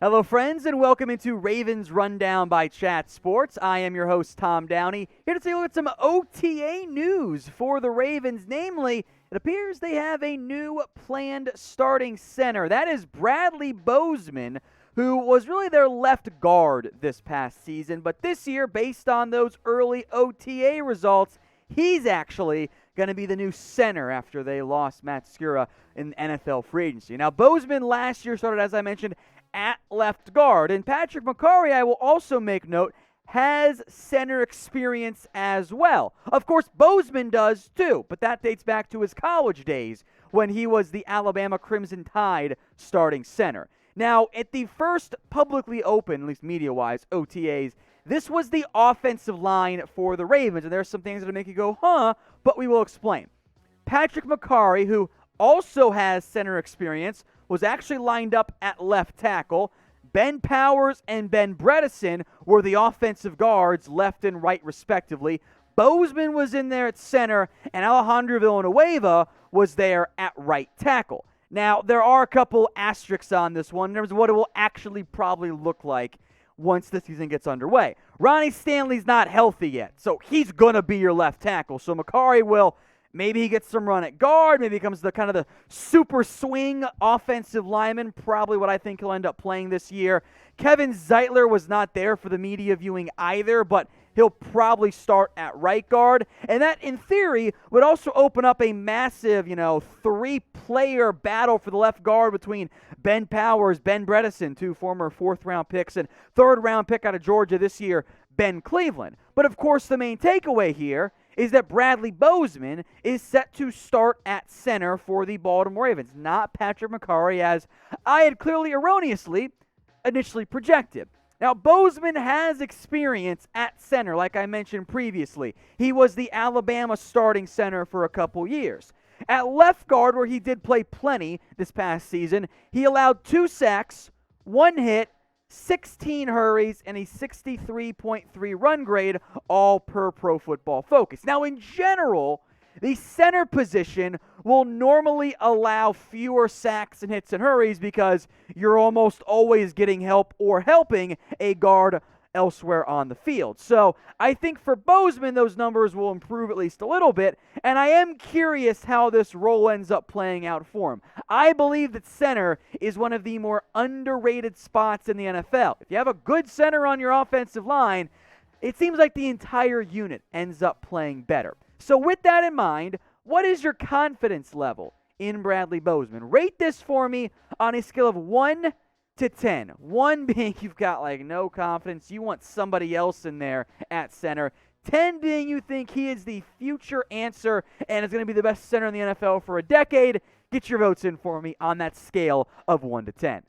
Hello, friends, and welcome into Ravens Rundown by Chat Sports. I am your host, Tom Downey, here to take a look at some OTA news for the Ravens. Namely, it appears they have a new planned starting center. That is Bradley Bozeman, who was really their left guard this past season. But this year, based on those early OTA results, he's actually going to be the new center after they lost Matt Skura in NFL free agency. Now, Bozeman last year started, as I mentioned, at left guard. And Patrick McCarry, I will also make note, has center experience as well. Of course, Bozeman does too, but that dates back to his college days when he was the Alabama Crimson Tide starting center. Now, at the first publicly open, at least media-wise, OTAs, this was the offensive line for the Ravens, and there's some things that make you go, but we will explain. Patrick McCarry, who also has center experience, was actually lined up at left tackle. Ben Powers and Ben Bredesen were the offensive guards, left and right respectively. Bozeman was in there at center, and Alejandro Villanueva was there at right tackle. Now, there are a couple asterisks on this one in terms of what it will actually probably look like once the season gets underway. Ronnie Stanley's not healthy yet, so he's going to be your left tackle. So McCarry will... Maybe he gets some run at guard. Maybe he becomes the kind of the super swing offensive lineman, probably what I think he'll end up playing this year. Kevin Zeitler was not there for the media viewing either, but he'll probably start at right guard. And that, in theory, would also open up a massive, three-player battle for the left guard between Ben Powers, Ben Bredesen, two former fourth-round picks, and third-round pick out of Georgia this year, Ben Cleveland. But, of course, the main takeaway here is that Bradley Bozeman is set to start at center for the Baltimore Ravens, not Patrick McCarry, as I had clearly erroneously initially projected. Now, Bozeman has experience at center, like I mentioned previously. He was the Alabama starting center for a couple years. At left guard, where he did play plenty this past season, he allowed 2 sacks, 1 hit, 16 hurries, and a 63.3 run grade, all per Pro Football Focus. Now, in general, the center position will normally allow fewer sacks and hits and hurries because you're almost always getting help or helping a guard elsewhere on the field. So I think for Bozeman, those numbers will improve at least a little bit, and I am curious how this role ends up playing out for him. I believe that center is one of the more underrated spots in the NFL. If you have a good center on your offensive line, it seems like the entire unit ends up playing better. So with that in mind, what is your confidence level in Bradley Bozeman? Rate this for me on a scale of 1 to 10. 1 being you've got no confidence. You want somebody else in there at center. 10 being you think he is the future answer and is going to be the best center in the NFL for a decade. Get your votes in for me on that scale of 1 to 10.